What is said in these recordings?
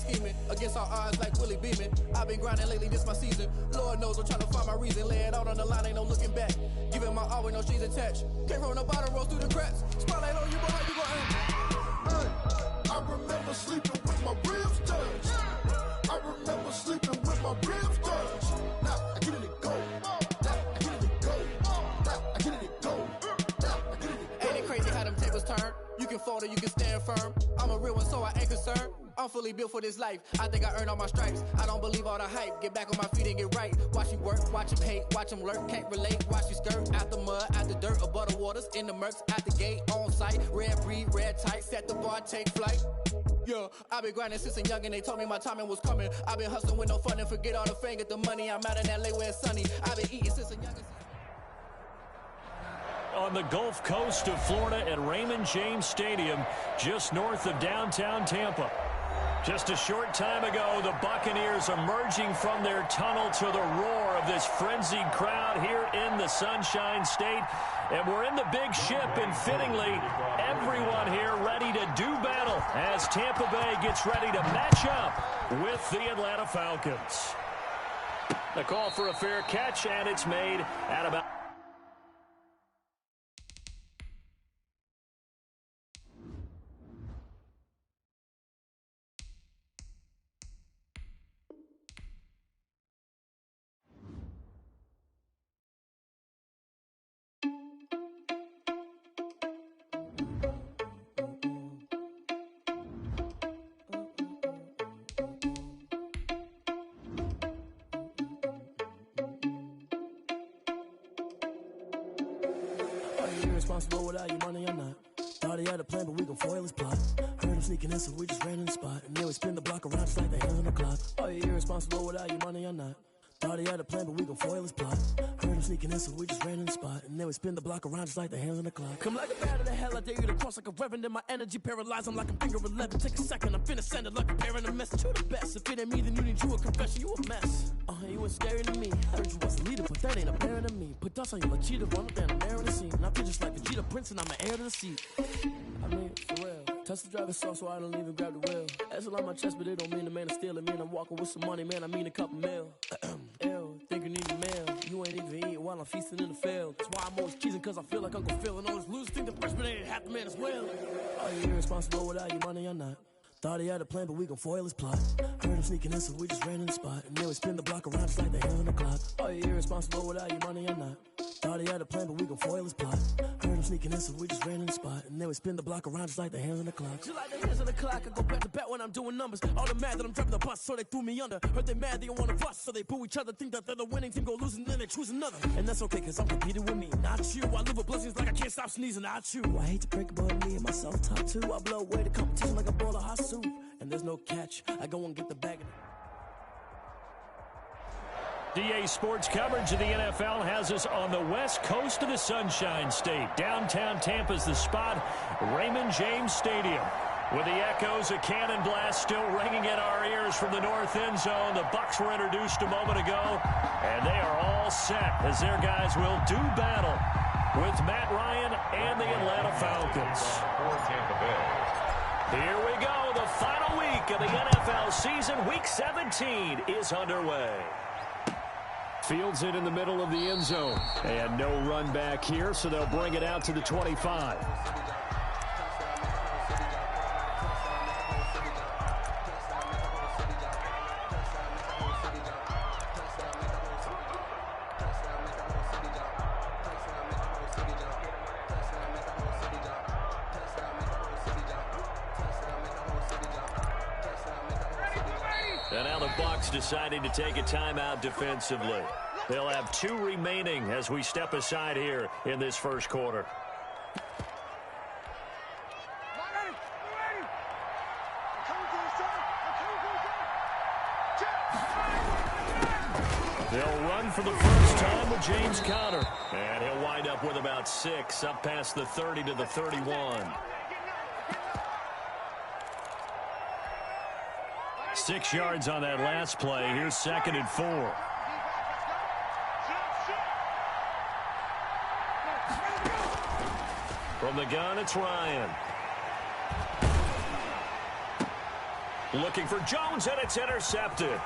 scheming. Against all odds like Willie Beeman. I've been grinding lately, this my season. Lord knows I'm trying to find my reason. Lay it out on the line, ain't no looking back. Giving my all with no strings attached. Came from the bottom, rose through the cracks. Spotlight on you, boy, how you gon' act? I remember sleeping with my ribs touched. I remember sleeping with my ribs touched. Now I get it go. Now I get it go. Now I get it go. Now I get it go. Ain't it crazy how them tables turn? You can fold or you can stand firm. I'm a real one, so I ain't concerned. I'm fully built for this life. I think I earned all my stripes. I don't believe all the hype. Get back on my feet and get right. Watch you work, watch him hate, watch him lurk. Can't relate, watch you skirt. Out the mud, out the dirt, above the waters, in the murks, out the gate, on site. Red breed, red tight, set the bar, take flight. Yeah, I been grinding since a young and they told me my timing was coming. I been hustling with no fun and forget all the fame, get the money. I'm out in LA where it's sunny. I been eating since a young. On the Gulf Coast of Florida at Raymond James Stadium, just north of downtown Tampa. Just a short time ago, the Buccaneers emerging from their tunnel to the roar of this frenzied crowd here in the Sunshine State. And we're in the big ship, and fittingly, everyone here ready to do battle as Tampa Bay gets ready to match up with the Atlanta Falcons. The call for a fair catch, and it's made at about... Irresponsible without your money or not. Thought he had a plan, but we gon' foil his plot. Heard him sneaking in, so we just ran in the spot. And then we spin the block around just like the hands on the clock. Are you irresponsible without your money or not? Thought he had a plan, but we gon' foil his plot. Heard him sneaking in, so we just ran in the spot. And then we spin the block around just like the hands on the clock. Come like a bat of the hell, I dare you to cross like a reverend. And my energy paralyzed, I'm like a finger 11. Take a second, I'm finna send it like a parent a message. You the best, if it ain't me, then you need you a confession. You a mess. You was scary to me. Heard you was a leader, but that ain't apparent to me. Put dust on you like cheetah, run up down the mayor in the scene. And I feel just like Vegeta Prince, and I'm an heir to the seat. I mean, for real. Touch the driver's sauce, so I don't even grab the wheel. That's on my chest, but it don't mean the man is stealing. Man, I'm walking with some money, man, I mean a couple mil. Ew, think you need a meal. You ain't even eating while I'm feasting in the field. That's why I'm always cheesing, cause I feel like Uncle Phil. And all this losers think the freshman ain't half the man as well. Are you irresponsible without your money or not? Thought he had a plan, but we gon' foil his plot. Heard him sneaking in, so we just ran in the spot. And then we spin the block around just like the hands on the clock. Are you irresponsible without your money or not? Thought he had a plan, but we gon' foil his plot. Heard him sneaking in, so we just ran in the spot. And then we spin the block around just like the hands on the clock. Just like the hands on the clock, I go back to back when I'm doing numbers. All the mad that I'm driving the bus, so they threw me under. Heard they mad, they don't wanna bust, so they boo each other. Think that they're the winning team, go losing, then they choose another. And that's okay, cause I'm competing with me, not you. I live with blessings like I can't stop sneezing, not you. I hate to break it, but me and myself top two. I blow away the competition like a bowl of hot soup. And there's no catch, I go and get the bag. DA Sports coverage of the NFL has us on the west coast of the Sunshine State. Downtown Tampa's the spot, Raymond James Stadium. With the echoes of cannon blast still ringing in our ears from the north end zone, the Bucs were introduced a moment ago, and they are all set as their guys will do battle with Matt Ryan and the Atlanta Falcons. Here we go, the final week of the NFL season. Week 17 is underway. Fields it in the middle of the end zone. And no run back here, so they'll bring it out to the 25. And now the Bucs deciding to take a timeout defensively. They'll have 2 remaining as we step aside here in this first quarter. They'll run for the first time with James Conner. And he'll wind up with about 6 up past the 30 to the 31. 6 yards on that last play. Here's 2nd and 4. From the gun, it's Ryan. Looking for Jones, and it's intercepted.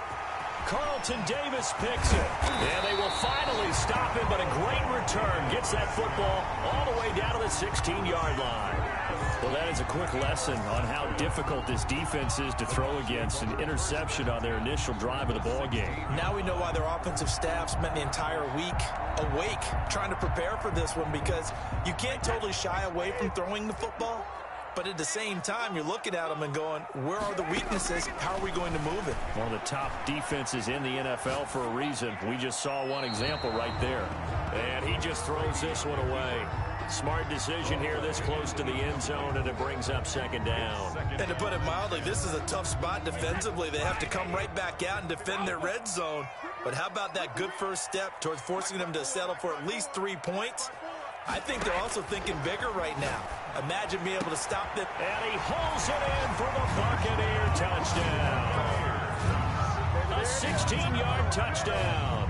Carlton Davis picks it. And they will finally stop him, but a great return. Gets that football all the way down to the 16-yard line. Well, that is a quick lesson on how difficult this defense is to throw against. An interception on their initial drive of the ball game. Now we know why their offensive staff spent the entire week awake trying to prepare for this one, because you can't totally shy away from throwing the football. But at the same time, you're looking at them and going, where are the weaknesses? How are we going to move it? One of the top defenses in the NFL for a reason. We just saw one example right there. And he just throws this one away. Smart decision here this close to the end zone, and it brings up second down. And to put it mildly, this is a tough spot defensively. They have to come right back out and defend their red zone. But how about that good first step towards forcing them to settle for at least 3 points? I think they're also thinking bigger right now. Imagine being able to stop them. And he hauls it in for the Buccaneer touchdown. A 16-yard touchdown.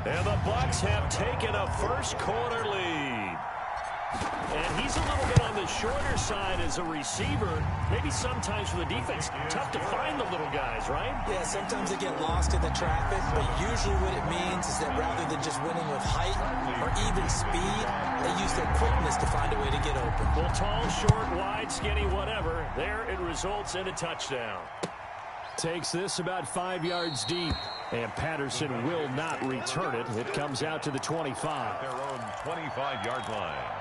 And the Bucs have taken a first-quarter lead. And he's a little bit on the shorter side as a receiver. Maybe sometimes for the defense, tough to find the little guys, right? Yeah, sometimes they get lost in the traffic, but usually what it means is that rather than just winning with height or even speed, they use their quickness to find a way to get open. Well, tall, short, wide, skinny, whatever. There it results in a touchdown. Takes this about 5 yards deep, and Patterson will not return it. It comes out to the 25. Their own 25-yard line.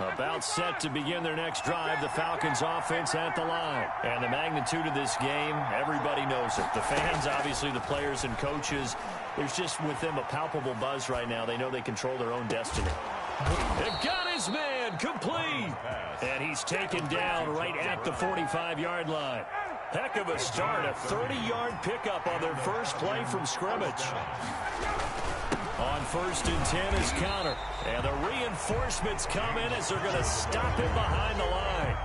About set to begin their next drive, the Falcons offense at the line. And the magnitude of this game, everybody knows it. The fans, obviously the players and coaches, there's just with them a palpable buzz right now. They know they control their own destiny. They've got his man complete. And he's taken down right at the 45-yard line. Heck of a start, a 30-yard pickup on their first play from scrimmage. On 1st and 10 is Connor. And the reinforcements come in as they're going to stop him behind the line.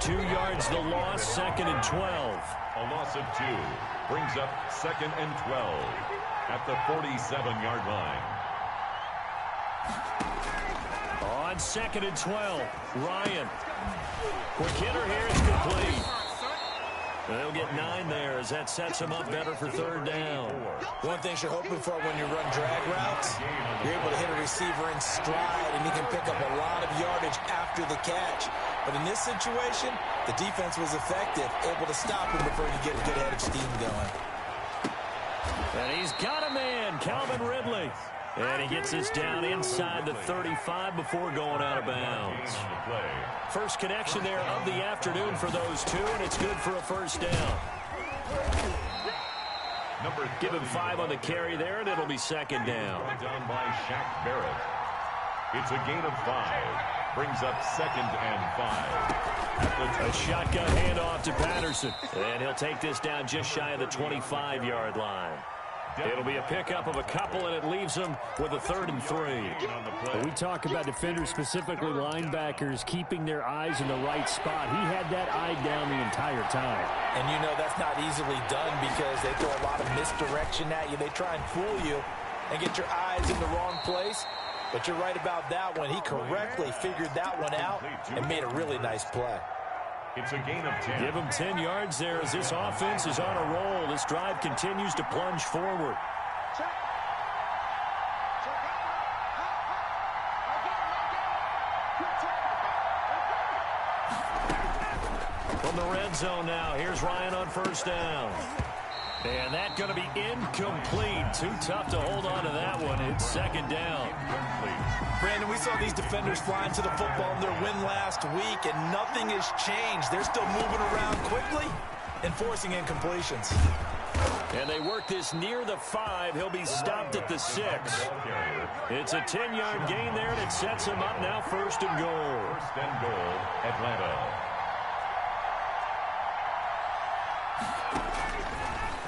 2 yards the loss, 2nd and 12. A loss of 2 brings up 2nd and 12 at the 47-yard line. On 2nd and 12, Ryan. Quick hitter here, it's complete. They'll get 9 there as that sets them up better for 3rd down. One thing you're hoping for when you run drag routes, you're able to hit a receiver in stride, and he can pick up a lot of yardage after the catch. But in this situation, the defense was effective, able to stop him before he could get a good head of steam going. And he's got a man, Calvin Ridley. And he gets this down inside the 35 before going out of bounds. First connection there of the afternoon for those two, and it's good for a first down. Give him 5 on the carry there, and it'll be 2nd down. Down by Shaq Barrett. It's a gain of 5. Brings up 2nd and 5. A shotgun handoff to Patterson. And he'll take this down just shy of the 25-yard line. It'll be a pickup of a couple, and it leaves them with a 3rd and 3. We talk about defenders, specifically linebackers, keeping their eyes in the right spot. He had that eye down the entire time. And you know that's not easily done because they throw a lot of misdirection at you. They try and fool you and get your eyes in the wrong place. But you're right about that one. He correctly figured that one out and made a really nice play. It's a gain of 10. Give him 10 yards there as this offense is on a roll. This drive continues to plunge forward. From the red zone now, here's Ryan on 1st down. And that's going to be incomplete. Too tough to hold on to that one. It's 2nd down. Brandon, we saw these defenders flying to the football in their win last week, and nothing has changed. They're still moving around quickly and forcing incompletions. And they work this near the 5. He'll be stopped at the 6. It's a 10-yard gain there, and it sets him up now 1st and goal. 1st and goal, Atlanta.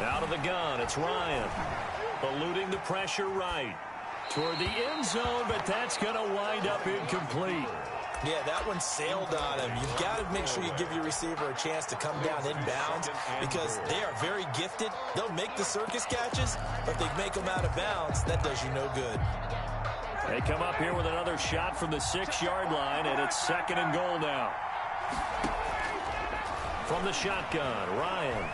Out of the gun, it's Ryan. Eluding the pressure right. Toward the end zone, but that's going to wind up incomplete. Yeah, that one sailed on him. You've got to make sure you give your receiver a chance to come down inbounds because they are very gifted. They'll make the circus catches, but if they make them out of bounds, that does you no good. They come up here with another shot from the 6-yard line, and it's 2nd and goal now. From the shotgun, Ryan.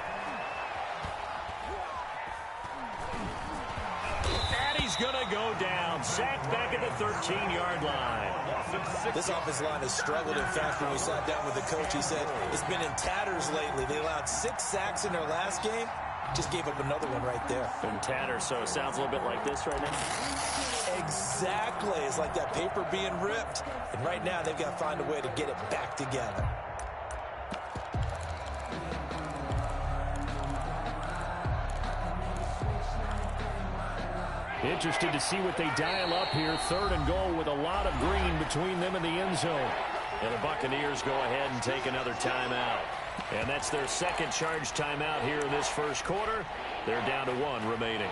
And he's going to go down. Sacked back at the 13-yard line. This offensive line has struggled. In fact, when we sat down with the coach, he said it's been in tatters lately. They allowed 6 sacks in their last game. Just gave up another one right there. In tatters, so it sounds a little bit like this right now. Exactly. It's like that paper being ripped. And right now, they've got to find a way to get it back together. Interested to see what they dial up here. 3rd and goal with a lot of green between them and the end zone. And the Buccaneers go ahead and take another timeout. And that's their 2nd charge timeout here in this first quarter. They're down to 1 remaining.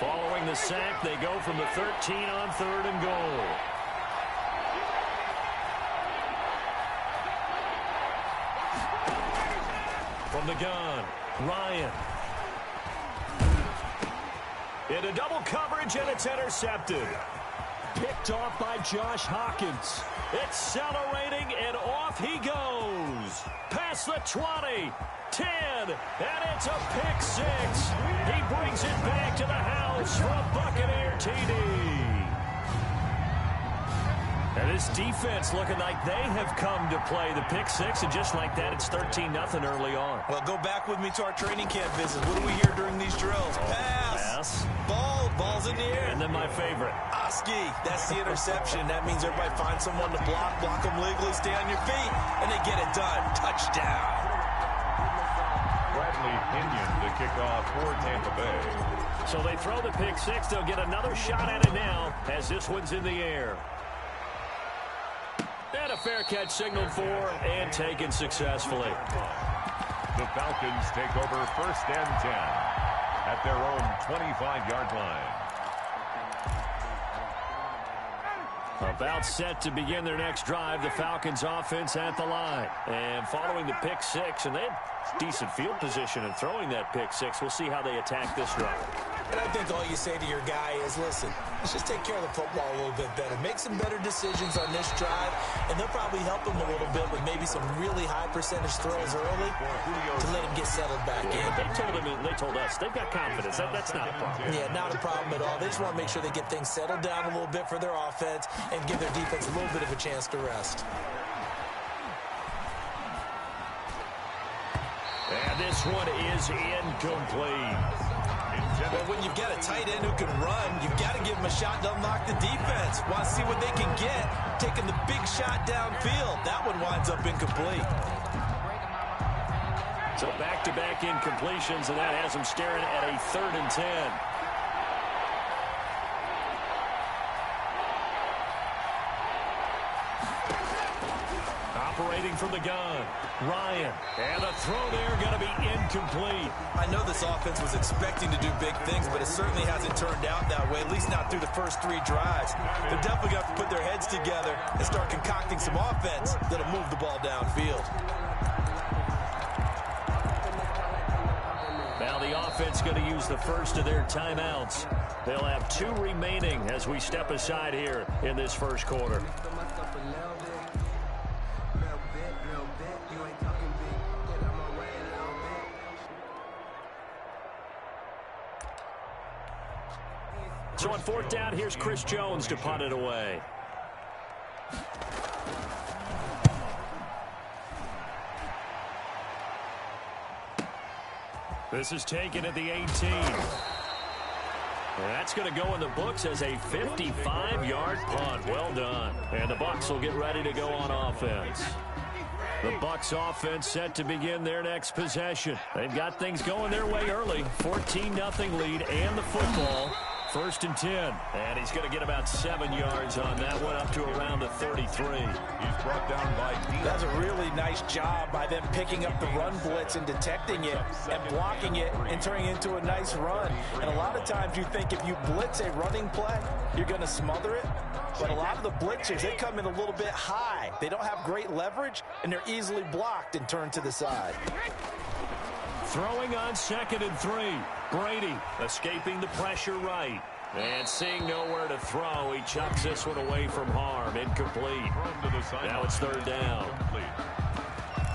Following the sack, they go from the 13 on 3rd and goal. From the gun, Ryan. Into double coverage, and it's intercepted. Picked off by Josh Hawkins. Accelerating, and off he goes. Past the 20, 10, and it's a pick 6. He brings it back to the house for a Buccaneer TD. And this defense looking like they have come to play the pick 6, and just like that, it's 13-0 early on. Well, go back with me to our training camp visit. What do we hear during these drills? Pass. Ball's in the air. And then my favorite. Oski, that's the interception. That means everybody finds someone to block them legally, stay on your feet, and they get it done. Touchdown. Bradley Pinion to kick off for Tampa Bay. So they throw the pick 6. They'll get another shot at it now as this one's in the air. And a fair catch signaled for and taken successfully. The Falcons take over 1st and 10 at their own 25-yard line. About set to begin their next drive, the Falcons offense at the line. And following the pick 6, and they had decent field position in throwing that pick 6. We'll see how they attack this drive. And I think all you say to your guy is, listen, let's just take care of the football a little bit better. Make some better decisions on this drive, and they'll probably help him a little bit with maybe some really high percentage throws early to let him get settled back in. But they told us they've got confidence. That's not a problem. Yeah, not a problem at all. They just want to make sure they get things settled down a little bit for their offense and give their defense a little bit of a chance to rest. And this one is incomplete. Well, when you've got a tight end who can run, you've got to give him a shot to unlock the defense. Want to see what they can get, taking the big shot downfield. That one winds up incomplete. So back-to-back incompletions, and that has them staring at a 3rd and 10. Operating from the gun, Ryan. And the throw there going to be incomplete. I know this offense was expecting to do big things, but it certainly hasn't turned out that way, at least not through the first 3 drives. They're definitely going to have to put their heads together and start concocting some offense that'll move the ball downfield. Now the offense going to use the first of their timeouts. They'll have 2 remaining as we step aside here in this first quarter. So on 4th down, here's Chris Jones to punt it away. This is taken at the 18. And that's going to go in the books as a 55-yard punt. Well done. And the Bucs will get ready to go on offense. The Bucs offense set to begin their next possession. They've got things going their way early. 14-0 lead and the football. 1st and 10. And he's going to get about 7 yards on that one, up to around the 33. He's brought down by D. That's a really nice job by them picking up the run blitz and detecting it and blocking it and turning it into a nice run. And a lot of times you think if you blitz a running play, you're going to smother it. But a lot of the blitzers, they come in a little bit high. They don't have great leverage, and they're easily blocked and turned to the side. Throwing on 2nd and 3. Brady escaping the pressure right. And seeing nowhere to throw, he chucks this one away from harm. Incomplete. Now it's 3rd down.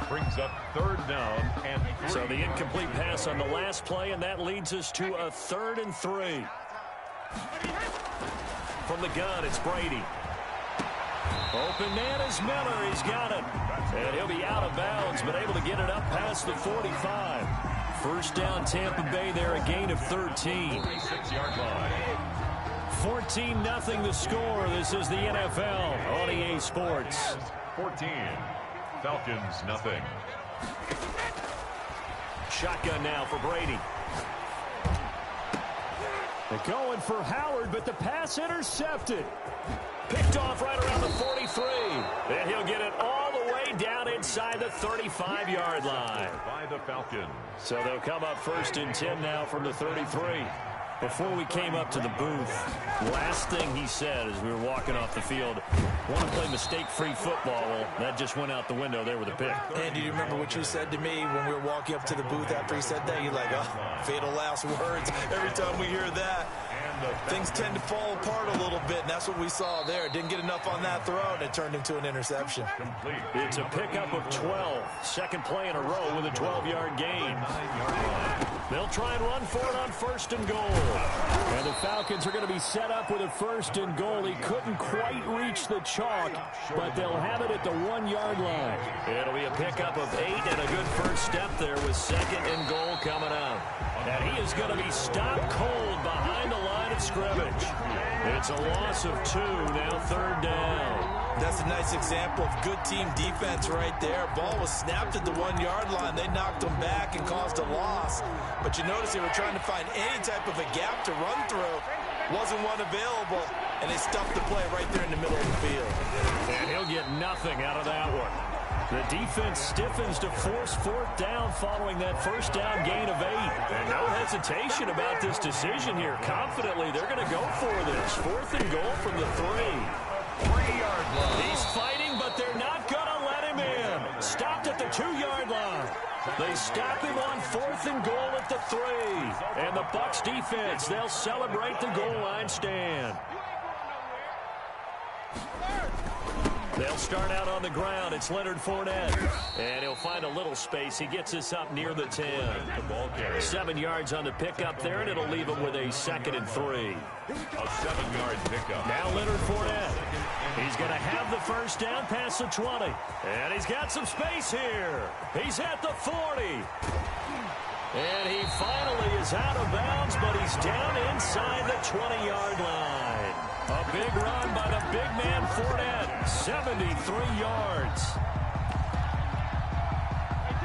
Brings up 3rd down and 3. So the incomplete pass on the last play, and that leads us to a 3rd and 3. From the gun, it's Brady. Open man is Miller. He's got it. And he'll be out of bounds, but able to get it up past the 45. 1st down, Tampa Bay there, a gain of 13. 36-yard line. 14-0 the score. This is the NFL on EA Sports. 14. Falcons, nothing. Shotgun now for Brady. They're going for Howard, but the pass intercepted. Picked off right around the 43. And he'll get it all the way down inside the 35-yard line. By the Falcons. So they'll come up 1st and 10 now from the 33. Before we came up to the booth, last thing he said as we were walking off the field, want to play mistake-free football. Well, that just went out the window there with a pick. And do you remember what you said to me when we were walking up to the booth after he said that? You're like, oh, fatal last words. Every time we hear that, things tend to fall apart a little bit, and that's what we saw there. Didn't get enough on that throw, and it turned into an interception. It's a pickup of 12. 2nd play in a row with a 12-yard gain. They'll try and run for it on 1st and goal. And the Falcons are going to be set up with a 1st and goal. He couldn't quite reach the chalk, but they'll have it at the 1-yard line. It'll be a pickup of 8 and a good first step there with 2nd and goal coming up. And he is going to be stopped cold behind the line of scrimmage. It's a loss of 2, now 3rd down. That's a nice example of good team defense right there. Ball was snapped at the 1-yard line. They knocked them back and caused a loss. But you notice they were trying to find any type of a gap to run through. Wasn't one available, and they stuffed the play right there in the middle of the field. And he'll get nothing out of that one. The defense stiffens to force 4th down following that 1st down gain of 8. And no hesitation about this decision here. Confidently, they're going to go for this. 4th and goal from the 3. 3-yard line. He's fighting, but they're not going to let him in. Stopped at the 2-yard line. They stop him on 4th and goal at the 3. And the Bucs defense, they'll celebrate the goal line stand. They'll start out on the ground. It's Leonard Fournette. And he'll find a little space. He gets us up near the 10. 7 yards on the pickup there, and it'll leave him with a 2nd and 3. A 7-yard pickup. Now Leonard Fournette. He's going to have the 1st down past the 20. And he's got some space here. He's at the 40. And he finally is out of bounds, but he's down inside the 20-yard line. A big run by the big man Fournette, 73 yards.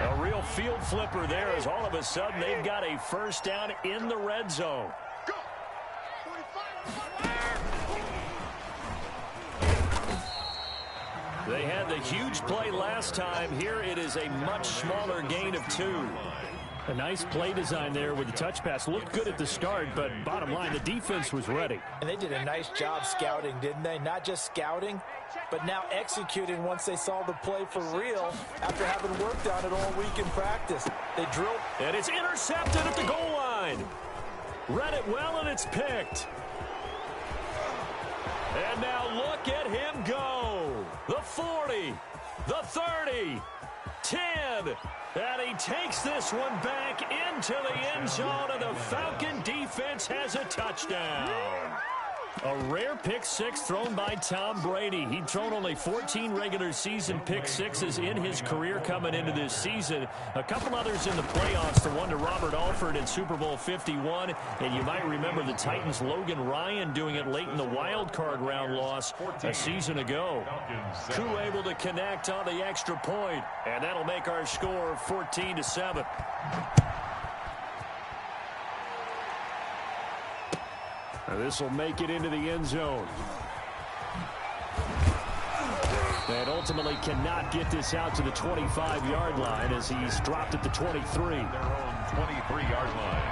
A real field flipper there as all of a sudden they've got a 1st down in the red zone. They had the huge play last time. Here it is a much smaller gain of 2. A nice play design there with the touch pass. Looked good at the start, but bottom line, the defense was ready. And they did a nice job scouting, didn't they? Not just scouting, but now executing once they saw the play for real after having worked on it all week in practice. They drilled. And it's intercepted at the goal line. Read it well, and it's picked. And now look at him go. The 40, the 30, 10. And he takes this one back into the end zone, and the Falcon defense has a touchdown. A rare pick 6 thrown by Tom Brady. He'd thrown only 14 regular season pick 6s in his career coming into this season. A couple others in the playoffs, the one to Robert Alford in Super Bowl 51. And you might remember the Titans' Logan Ryan doing it late in the wild card round loss a season ago. Koo able to connect on the extra point, and that'll make our score 14-7. This will make it into the end zone. And ultimately cannot get this out to the 25-yard line as he's dropped at the 23. Their own 23-yard line.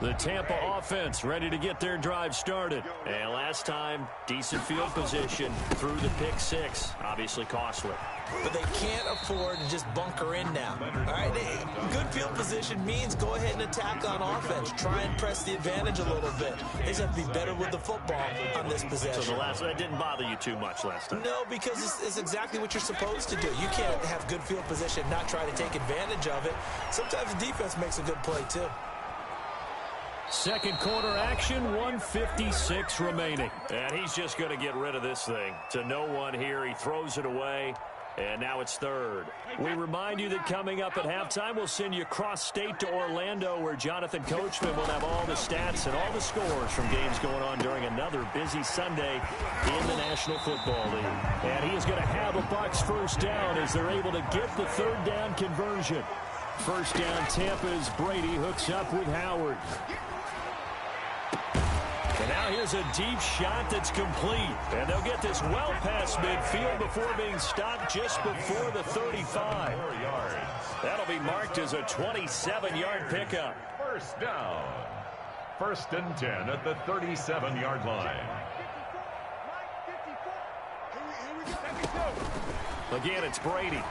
The Tampa offense ready to get their drive started. And last time, decent field position through the pick six. Obviously costly. But they can't afford to just bunker in now. All right, good field position means go ahead and attack on offense. Try and press the advantage a little bit. They just have to be better with the football on this possession. So that didn't bother you too much last time? No, because it's exactly what you're supposed to do. You can't have good field position and not try to take advantage of it. Sometimes the defense makes a good play, too. Second quarter action, 1:56 remaining. And he's just going to get rid of this thing. To no one here, he throws it away. And now it's third. We remind you that coming up at halftime, we'll send you cross-state to Orlando, where Jonathan Coachman will have all the stats and all the scores from games going on during another busy Sunday in the National Football League. And he is going to have a Bucs first down as they're able to get the third down conversion. First down, Tampa as Brady hooks up with Howard. And now here's a deep shot that's complete. And they'll get this well past midfield before being stopped just before the 35. That'll be marked as a 27-yard pickup. First down. 1st and 10 at the 37-yard line. Again, it's Brady.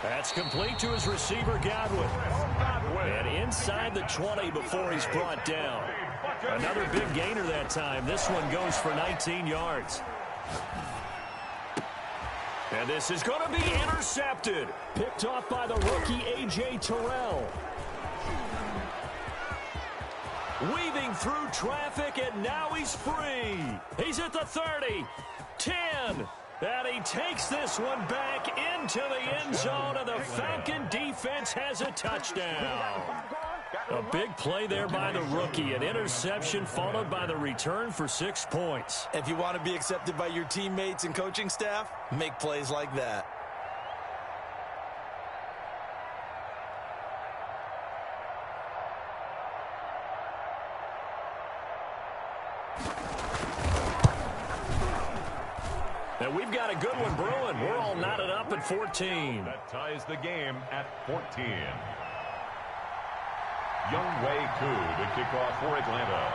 That's complete to his receiver, Godwin. And inside the 20 before he's brought down. Another big gainer that time. This one goes for 19 yards. And this is going to be intercepted. Picked off by the rookie, A.J. Terrell. Weaving through traffic, and now he's free. He's at the 30, 10. And he takes this one back into the end zone, and the Falcon defense has a touchdown. A big play there by the rookie. An interception followed by the return for 6 points. If you want to be accepted by your teammates and coaching staff, make plays like that. And we've got a good one brewing. We're all knotted up at 14. That ties the game at 14. Younghoe Koo to kick off for Atlanta.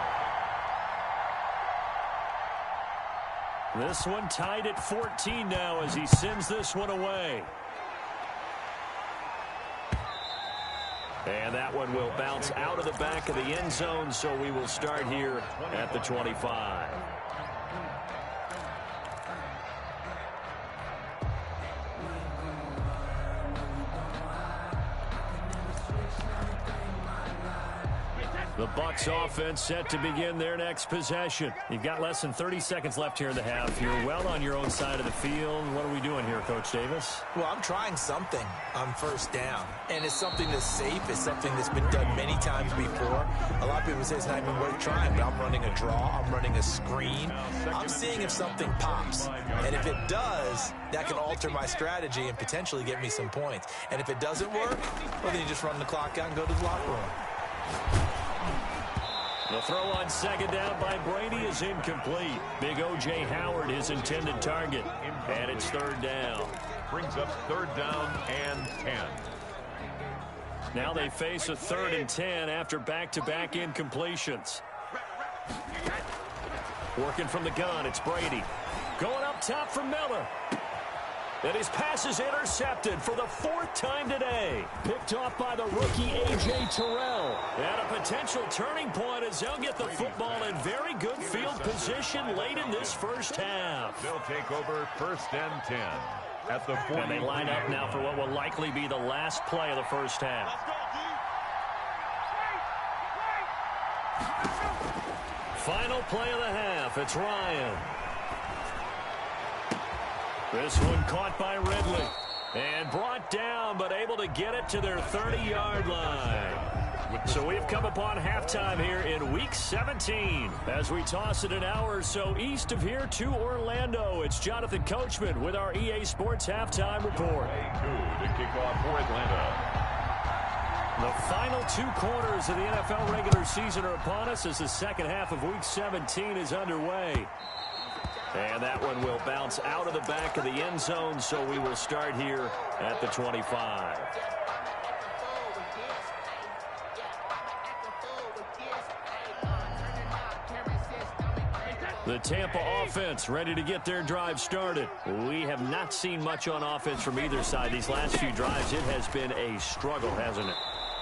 This one tied at 14 now as he sends this one away. And that one will bounce out of the back of the end zone, so we will start here at the 25. The Bucs offense set to begin their next possession. You've got less than 30 seconds left here in the half. You're well on your own side of the field. What are we doing here, Coach Davis? Well, I'm trying something on first down. And it's something that's safe. It's something that's been done many times before. A lot of people say it's not even worth trying, but I'm running a draw. I'm running a screen. I'm seeing if something pops. And if it does, that can alter my strategy and potentially get me some points. And if it doesn't work, well, then you just run the clock out and go to the locker room. The throw on second down by Brady is incomplete. Big O.J. Howard, his intended target. And it's third down. Brings up third down and 10. Now they face a 3rd and 10 after back-to-back incompletions. Working from the gun, it's Brady. Going up top for Miller. And his pass is intercepted for the 4th time today. Picked off by the rookie, A.J. Terrell. And a potential turning point as they'll get the football in very good field position late in this first half. They'll take over 1st and 10 at the 40. And they line up now for what will likely be the last play of the first half. Final play of the half. It's Ryan. This one caught by Ridley. And brought down, but able to get it to their 30-yard line. So we've come upon halftime here in Week 17. As we toss it an hour or so east of here to Orlando, it's Jonathan Coachman with our EA Sports Halftime Report. To kick off for Atlanta. The final 2 quarters of the NFL regular season are upon us as the second half of Week 17 is underway. And that one will bounce out of the back of the end zone, so we will start here at the 25. The Tampa offense ready to get their drive started. We have not seen much on offense from either side. These last few drives, it has been a struggle, hasn't it?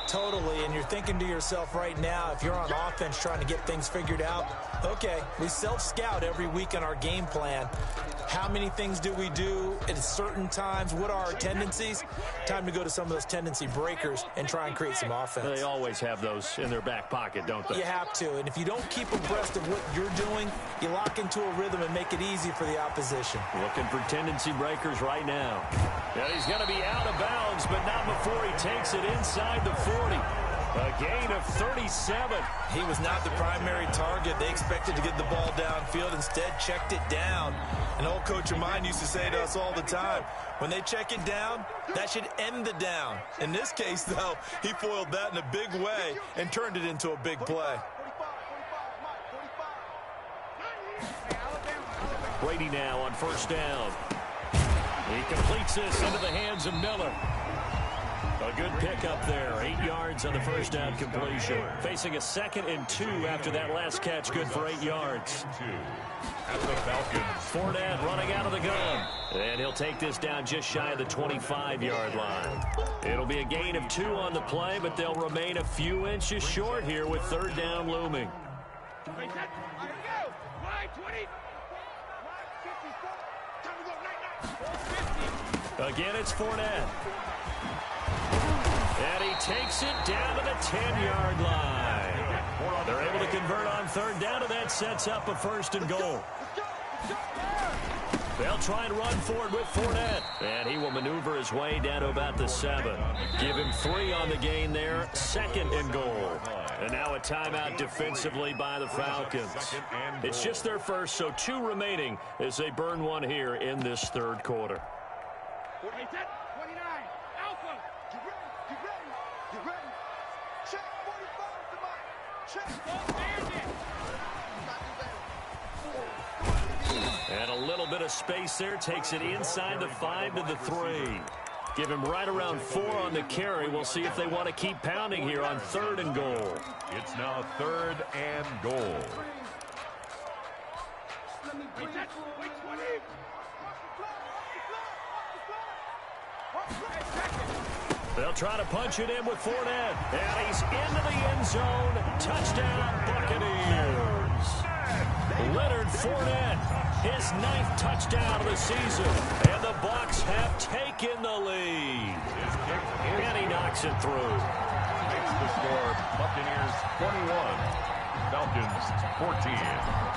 Totally, and you're thinking to yourself right now, if you're on offense trying to get things figured out, okay, we self-scout every week on our game plan. How many things do we do at certain times? What are our tendencies? Time to go to some of those tendency breakers and try and create some offense. They always have those in their back pocket, don't they? You have to, and if you don't keep abreast of what you're doing, you lock into a rhythm and make it easy for the opposition. Looking for tendency breakers right now. And he's going to be out of bounds, but not before he takes it inside the 40. A gain of 37. He was not the primary target. They expected to get the ball downfield. Instead, checked it down. An old coach of mine used to say to us all the time, when they check it down, that should end the down. In this case, though, he foiled that in a big way and turned it into a big play. Brady now on first down. He completes this into the hands of Miller. A good pickup there. 8 yards on the first down completion. Facing a 2nd and 2 after that last catch. Good for 8 yards. At the Falcons. Fournette running out of the gun. And he'll take this down just shy of the 25-yard line. It'll be a gain of 2 on the play, but they'll remain a few inches short here with third down looming. Again, it's Fournette. And he takes it down to the 10-yard line. They're able to convert on third down, and that sets up a 1st and goal. They'll try and run forward with Fournette. And he will maneuver his way down to about the 7. Give him 3 on the gain there. 2nd and goal. And now a timeout defensively by the Falcons. It's just their first, so 2 remaining as they burn one here in this third quarter. 29, Alpha, get ready. Check 45, check. And a little bit of space there, takes it inside the 5 to the 3. Give him right around 4 on the carry. We'll see if they want to keep pounding here on 3rd and goal. It's now 3rd and goal. They'll try to punch it in with Fournette. And he's into the end zone. Touchdown, Buccaneers. Leonard Fournette, his 9th touchdown of the season. And the Bucs have taken the lead. And he knocks it through. Makes the score Buccaneers 21, Falcons 14.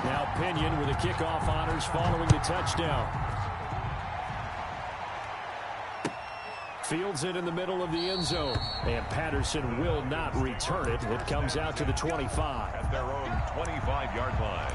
Now Pinion with the kickoff honors following the touchdown. Fields it in the middle of the end zone. And Patterson will not return it. It comes out to the 25. At their own 25-yard line.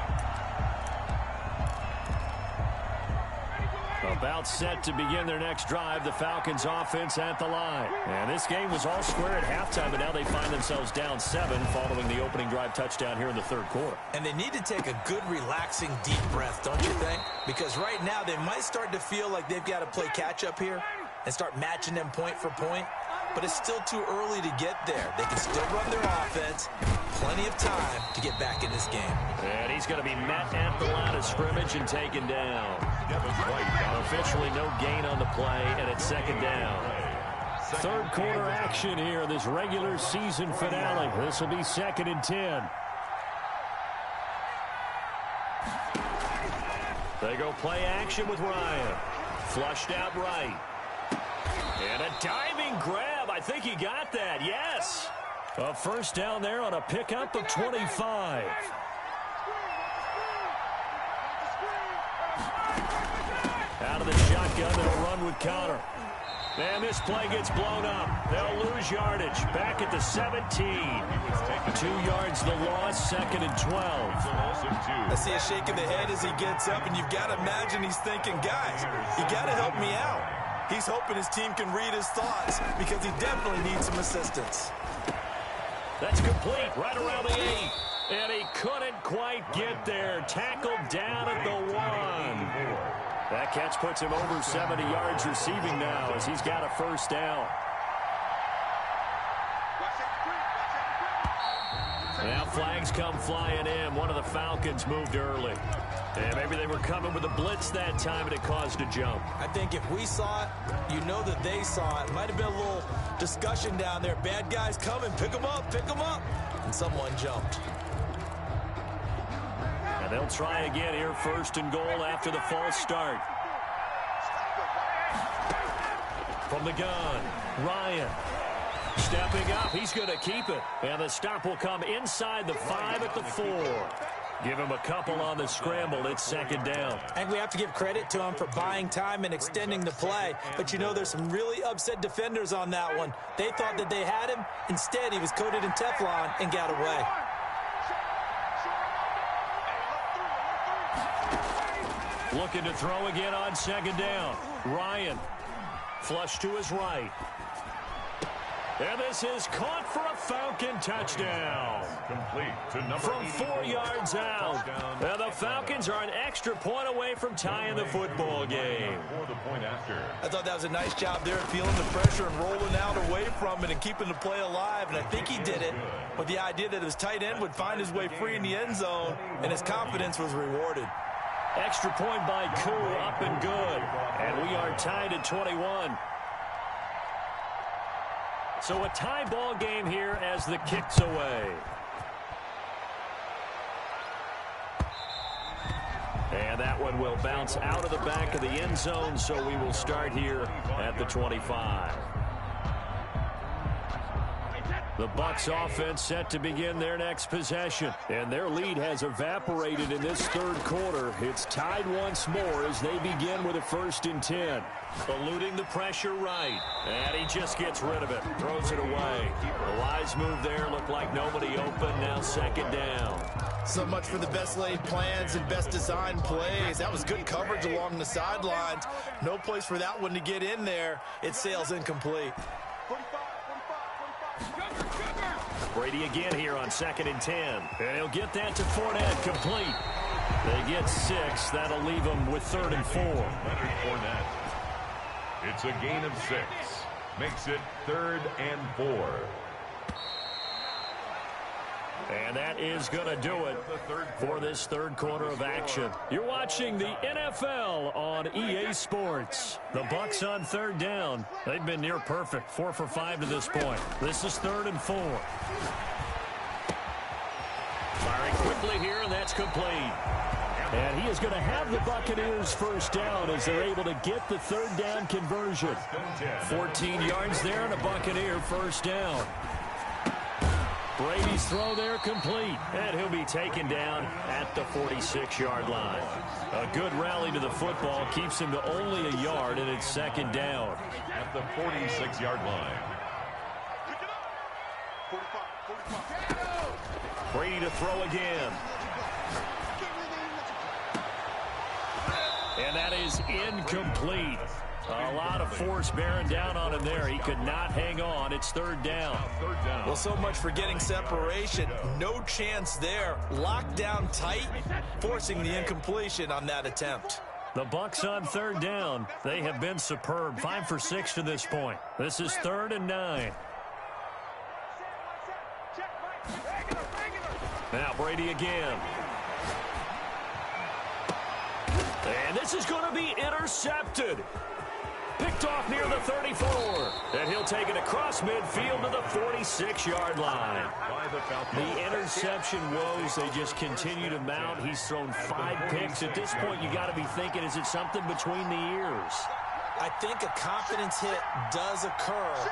About set to begin their next drive, the Falcons offense at the line. And this game was all square at halftime, but now they find themselves down 7 following the opening drive touchdown here in the third quarter. And they need to take a good, relaxing, deep breath, don't you think? Because right now they might start to feel like they've got to play catch-up here and start matching them point for point. But it's still too early to get there. They can still run their offense. Plenty of time to get back in this game. And he's going to be met at the line of scrimmage and taken down. Officially no gain on the play, and it's 2nd down. Third quarter action here, this regular season finale. This will be 2nd and 10. They go play action with Ryan. Flushed out right. And a diving grab. I think he got that. Yes. A first down there on a pickup of 25. Out of the shotgun, they'll run with Connor. And this play gets blown up. They'll lose yardage. Back at the 17. 2 yards the loss, 2nd and 12. I see a shake of the head as he gets up, and you've got to imagine he's thinking, guys, you got to help me out. He's hoping his team can read his thoughts because he definitely needs some assistance. That's complete right around the 8. And he couldn't quite get there. Tackled down at the 1. That catch puts him over 70 yards receiving now as he's got a first down. Now flags come flying in. One of the Falcons moved early. And maybe they were coming with a blitz that time and it caused a jump. I think if we saw it, you know that they saw it. Might have been a little discussion down there. Bad guys coming. Pick them up. Pick them up. And someone jumped. And they'll try again here, first and goal after the false start. From the gun, Ryan. Stepping up, he's going to keep it. And the stop will come inside the 5 at the 4. Give him a couple on the scramble. It's second down. I think we have to give credit to him for buying time and extending the play. But you know there's some really upset defenders on that one. They thought that they had him. Instead, he was coated in Teflon and got away. Looking to throw again on second down. Ryan. Flush to his right. And this is caught for a Falcon touchdown. Complete to number From 4 yards out. And the Falcons are an extra point away from tying the football game. For the point after. I thought that was a nice job there, feeling the pressure and rolling out away from it and keeping the play alive. And I think he did it with the idea that his tight end would find his way free in the end zone, and his confidence was rewarded. Extra point by Koo, up and good. And we are tied at 21. So a tie ball game here as the kick's away. And that one will bounce out of the back of the end zone, so we will start here at the 25. The Bucs offense set to begin their next possession. And their lead has evaporated in this third quarter. It's tied once more as they begin with a 1st and 10. Eluding the pressure right. And he just gets rid of it. Throws it away. The wise move there. Looked like nobody open. Now second down. So much for the best laid plans and best designed plays. That was good coverage along the sidelines. No place for that one to get in there. It sails incomplete. Brady again here on 2nd and 10. And he'll get that to Fournette, complete. They get 6. That'll leave them with 3rd and 4. Leonard Fournette. It's a gain of 6. Makes it 3rd and 4. And that is going to do it for this third quarter of action. You're watching the NFL on EA Sports. The Bucs on 3rd down. They've been near perfect, 4 for 5 to this point. This is 3rd and 4. Firing quickly here, and that's complete. And he is going to have the Buccaneers first down as they're able to get the 3rd down conversion. 14 yards there and a Buccaneer first down. Brady's throw there complete, and he'll be taken down at the 46-yard line. A good rally to the football keeps him to only a yard, and it's second down. At the 46-yard line. Brady to throw again. And that is incomplete. A lot of force bearing down on him there. He could not hang on. It's 3rd down. Well, so much for getting separation. No chance there. Locked down tight, forcing the incompletion on that attempt. The Bucs on 3rd down. They have been superb. 5 for 6 to this point. This is 3rd and 9. Now Brady again. And this is going to be intercepted. Picked off near the 34. And he'll take it across midfield to the 46-yard line. The interception woes, they just continue to mount. He's thrown 5 picks. At this point, you got to be thinking, is it something between the ears? I think a confidence hit does occur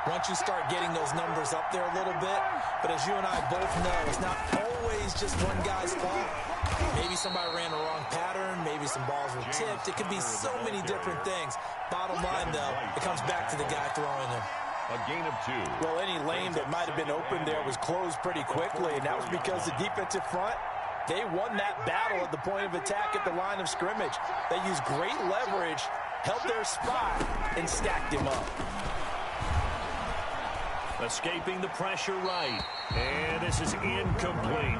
once you start getting those numbers up there a little bit. But as you and I both know, it's not always just one guy's fault. Maybe somebody ran the wrong pattern. Maybe some balls were tipped. It could be so many different things. Bottom line, though, it comes back to the guy throwing them. A gain of 2. Well, any lane that might have been open there was closed pretty quickly, and that was because the defensive front, they won that battle at the point of attack at the line of scrimmage. They used great leverage, held their spot, and stacked him up. Escaping the pressure right. And this is incomplete.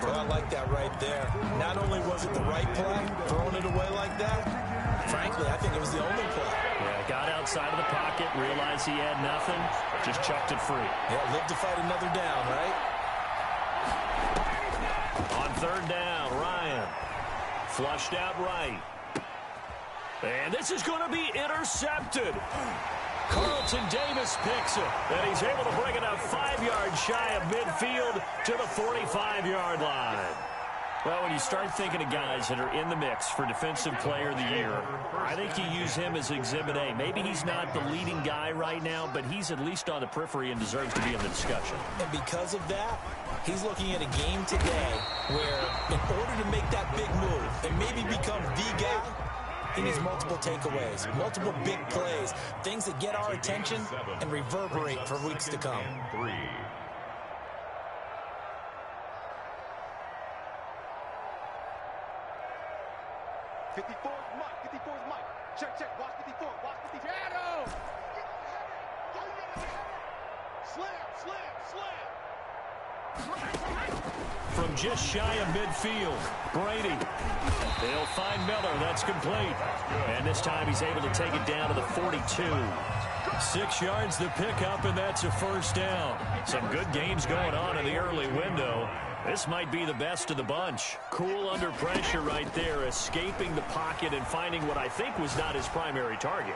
Well, I like that right there. Not only was it the right play, throwing it away like that, frankly, I think it was the only play. Yeah, got outside of the pocket, realized he had nothing, just chucked it free. Yeah, live to fight another down, right? On third down, Ryan. Flushed out right. And this is going to be intercepted. Carlton Davis picks it, and he's able to bring it up 5 yards shy of midfield to the 45-yard line. Well, when you start thinking of guys that are in the mix for Defensive Player of the Year, I think you use him as Exhibit A. Maybe he's not the leading guy right now, but he's at least on the periphery and deserves to be in the discussion. And because of that, he's looking at a game today where in order to make that big move and maybe become the guy, he needs multiple takeaways, multiple big plays, things that get our attention and reverberate for weeks to come. 3. Check, watch 54, watch 54. Shadow! Slam! From just shy of midfield, Brady. They'll find Miller. That's complete. And this time he's able to take it down to the 42. 6 yards to pick up, and that's a first down. Some good games going on in the early window. This might be the best of the bunch. Cool under pressure right there, escaping the pocket and finding what I think was not his primary target.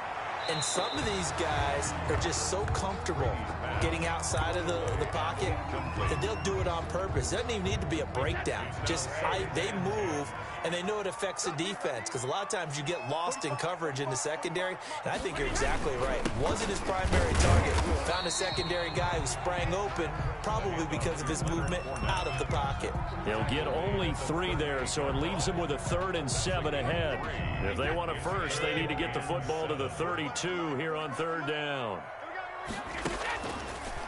And some of these guys are just so comfortable getting outside of the pocket that they'll do it on purpose. It doesn't even need to be a breakdown. They move, and they know it affects the defense, because a lot of times you get lost in coverage in the secondary, and I think you're exactly right. Wasn't his primary target. Found a secondary guy who sprang open, probably because of his movement out of the pocket. They'll get only 3 there, so it leaves them with a 3rd and 7 ahead. If they want it first, they need to get the football to the 32 here on third down.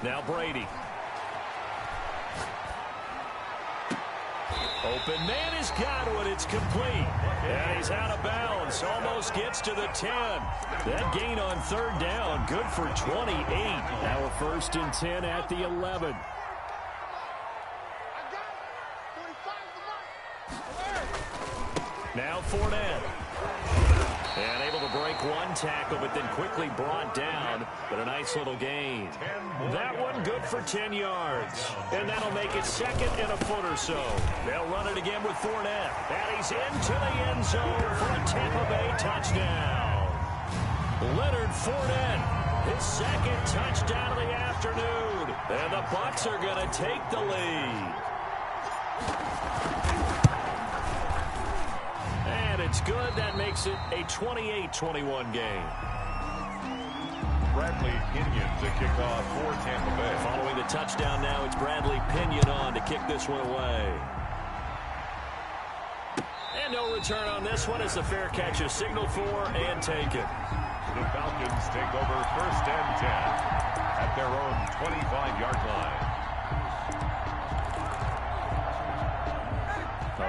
Now Brady. Open man has got one. It's complete. And he's out of bounds. Almost gets to the 10. That gain on third down, good for 28. Now a 1st and 10 at the 11. Now Fournette. And able to break one tackle, but then quickly brought down. But a nice little gain. That one good for 10 yards. And that'll make it 2nd and a foot or so. They'll run it again with Fournette. And he's into the end zone for a Tampa Bay touchdown. Leonard Fournette, his 2nd touchdown of the afternoon. And the Bucs are going to take the lead. It's good. That makes it a 28-21 game. Bradley Pinion to kick off for Tampa Bay. Following the touchdown now, it's Bradley Pinion on to kick this one away. And no return on this one as the fair catch is signaled for and taken. The Falcons take over 1st and 10 at their own 25-yard line.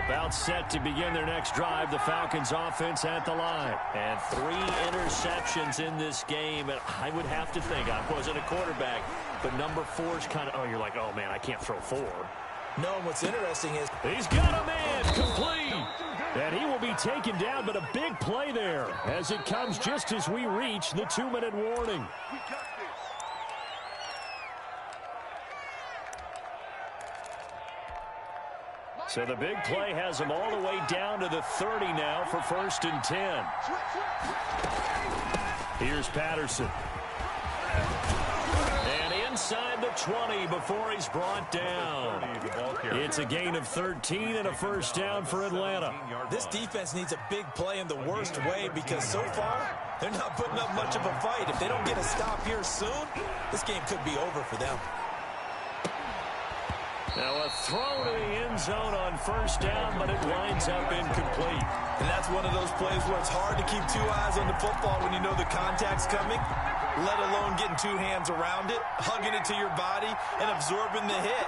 About set to begin their next drive, the Falcons offense at the line. And 3 interceptions in this game. And I would have to think, I wasn't a quarterback, but number 4's kind of, you're like, oh man, I can't throw 4. No, what's interesting is he's got a man complete. And he will be taken down, but a big play there as it comes just as we reach the 2-minute warning. So the big play has them all the way down to the 30 now for 1st and 10. Here's Patterson. And inside the 20 before he's brought down. It's a gain of 13 and a first down for Atlanta. This defense needs a big play in the worst way, because so far they're not putting up much of a fight. If they don't get a stop here soon, this game could be over for them. Now a throw to the end zone on first down, but it winds up incomplete. And that's one of those plays where it's hard to keep 2 eyes on the football when you know the contact's coming, let alone getting 2 hands around it, hugging it to your body, and absorbing the hit.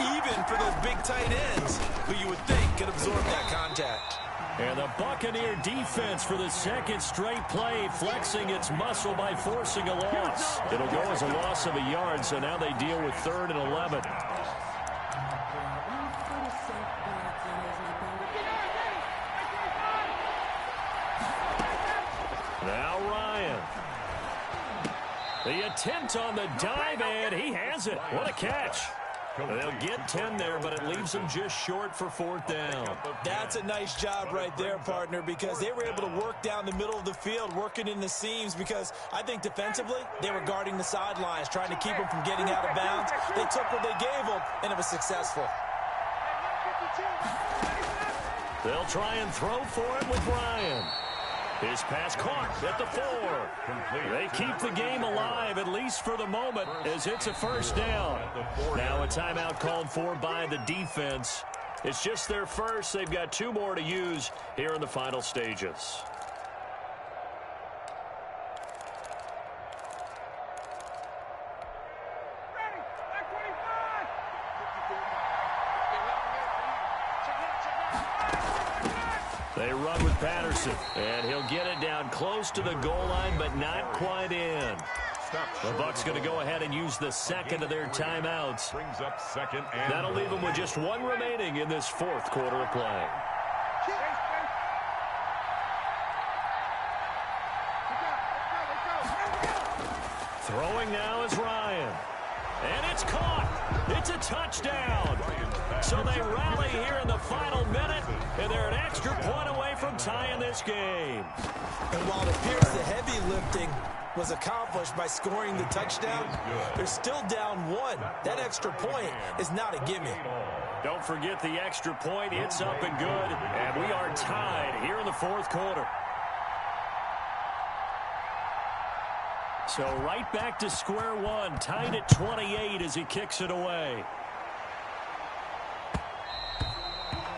even for those big tight ends who you would think could absorb that contact. And the Buccaneer defense for the second straight play, flexing its muscle by forcing a loss. It'll go as a loss of a yard, so now they deal with 3rd and 11. Now Ryan. The attempt on the dive, and he has it. What a catch. They'll get 10 there, but it leaves them just short for 4th down. That's a nice job right there, partner, because they were able to work down the middle of the field, working in the seams, because I think defensively they were guarding the sidelines, trying to keep them from getting out of bounds. They took what they gave them, and it was successful. They'll try and throw for it with Ryan. His pass caught at the 4. They keep the game alive, at least for the moment, as it's a 1st down. Now a timeout called for by the defense. It's just their first. They've got 2 more to use here in the final stages. They run with Patterson, and he'll get it down close to the goal line, but not quite in. The Bucs going to go ahead and use the second of their timeouts. Brings up 2nd and That'll leave them with just 1 remaining in this 4th quarter of play. Throwing now is Ryan. And it's caught. It's a touchdown. So they rally here in the final minute, and they're an extra point away from tying this game. And while it appears the heavy lifting was accomplished by scoring the touchdown, they're still down 1. That extra point is not a gimme. Don't forget the extra point. It's up and good, and we are tied here in the 4th quarter. So right back to square one, tied at 28 as he kicks it away.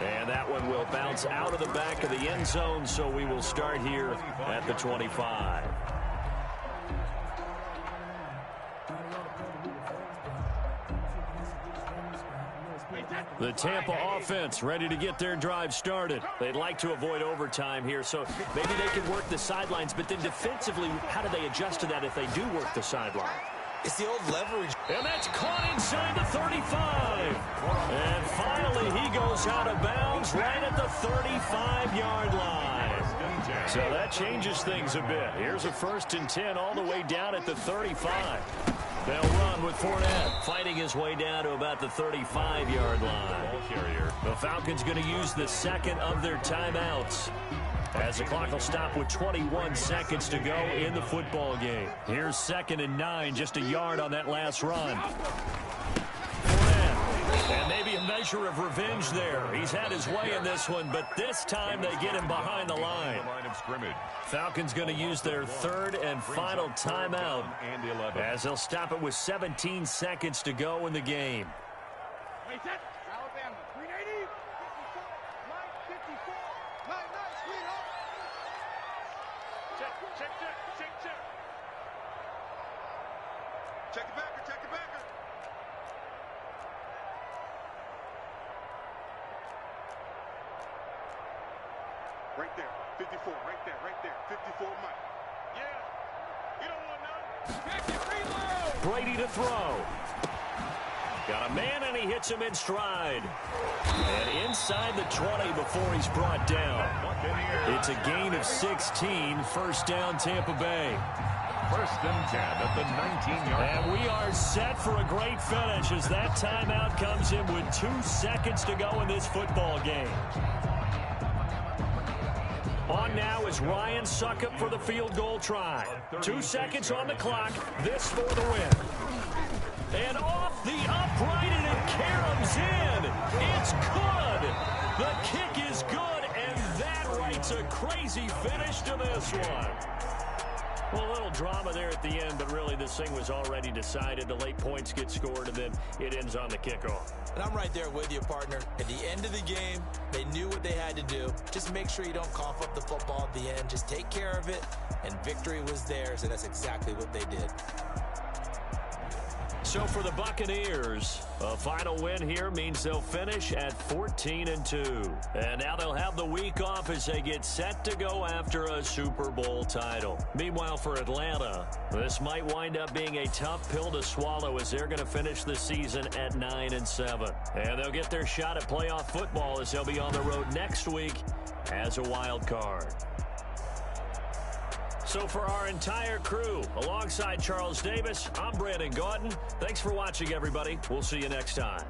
And that one will bounce out of the back of the end zone, so we will start here at the 25. The Tampa offense ready to get their drive started. They'd like to avoid overtime here, so maybe they can work the sidelines, but then defensively, how do they adjust to that if they do work the sideline? It's the old leverage. And that's caught inside the 35. And finally, he goes out of bounds right at the 35-yard line. So that changes things a bit. Here's a 1st and 10 all the way down at the 35. They'll run with Fournette fighting his way down to about the 35-yard line. The Falcons going to use the second of their timeouts, as the clock will stop with 21 seconds to go in the football game. Here's 2nd and 9, just a yard on that last run. And maybe a measure of revenge there. He's had his way in this one, but this time they get him behind the line. Falcons going to use their 3rd and final timeout, as they'll stop it with 17 seconds to go in the game. Check the backer, check the backer. Right there, 54, right there, 54 Mike. Yeah, you don't want none. Check it, reload. Brady to throw. Got a man, and he hits him in stride. And inside the 20 before he's brought down. It's a gain of 16, 1st down Tampa Bay. 1st and 10 at the 19-yard line. And we are set for a great finish as that timeout comes in with 2 seconds to go in this football game. On now is Ryan Succop for the field goal try. 2 seconds on the clock. This for the win. And off the upright, and it caroms in. It's good. The kick is good, and that writes a crazy finish to this one. Well, a little drama there at the end, but really this thing was already decided. The late points get scored, and then it ends on the kickoff. And I'm right there with you, partner. At the end of the game, they knew what they had to do. Just make sure you don't cough up the football at the end. Just take care of it, and victory was theirs, and that's exactly what they did. So for the Buccaneers, a final win here means they'll finish at 14-2. And now they'll have the week off as they get set to go after a Super Bowl title. Meanwhile, for Atlanta, this might wind up being a tough pill to swallow as they're going to finish the season at 9-7. And they'll get their shot at playoff football as they'll be on the road next week as a wild card. So for our entire crew, alongside Charles Davis, I'm Brandon Gaudin. Thanks for watching, everybody. We'll see you next time.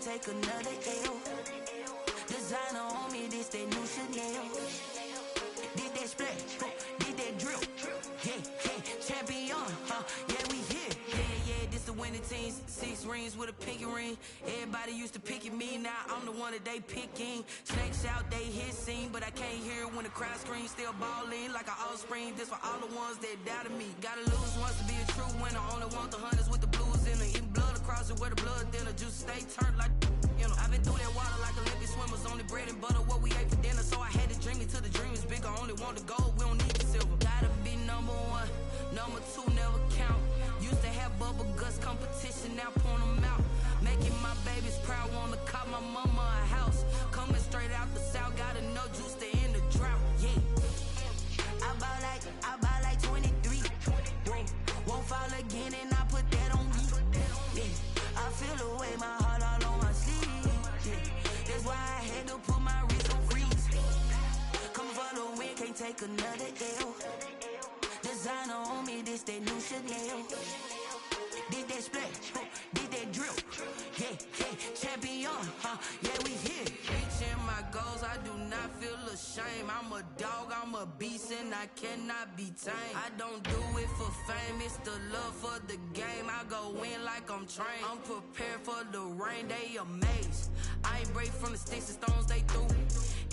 take another L. Designer on me, this that new Chanel. Did that splash, did that drill. Yeah, yeah, champion, yeah, we here. Yeah, yeah, this the winning. many teams, 6 rings with a pinky ring. Everybody used to pick at me, now I'm the one that they picking. Snakes out, they hit scene, but I can't hear it when the crowd screams. Still balling like an offspring. This for all the ones that doubted me. Gotta lose once to be a true winner. Only want the hunters with the blues in it. Eating blood across it where the blood thinner. Juice stay turned like, you know. I've been through that water like Olympic swimmers. Only bread and butter, what we ate for dinner. So I had to dream it till the dream is bigger. Only want the gold, we don't need the silver. Gotta be number 1, number 2 never count. Used to have bubble guts competition, now point them out. Making my babies proud, wanna cop my mama a house. Coming straight out the south, gotta know juice to end the drought. Yeah, I bought like 23. Whoa, won't fall again and I put that on me. Yeah, I feel the way, my heart all on my sleeve. Yeah, that's why I had to put my wrist on freeze. Come for the win, can't take another L. Designer on me, this that new Chanel. Did that splash, did that drill. Yeah, champion, yeah, we here. Reaching my goals, I do not feel ashamed. I'm a dog, I'm a beast, and I cannot be tamed. I don't do it for fame, it's the love for the game. I go in like I'm trained. I'm prepared for the rain, they amazed. I ain't break from the sticks and stones they threw.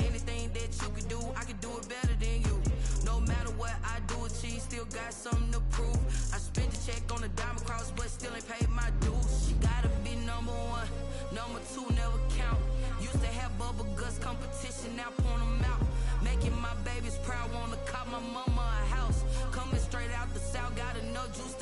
Anything that you could do, I could do it better than you. No matter what I do, achieve, still got something to prove. I spent the check on the diamond cross, but still ain't paid my dues. She gotta be number 1, number 2 never count. Used to have bubble guts competition, now point them out. Making my babies proud, wanna cop my mama a house. Coming straight out the south, gotta know juice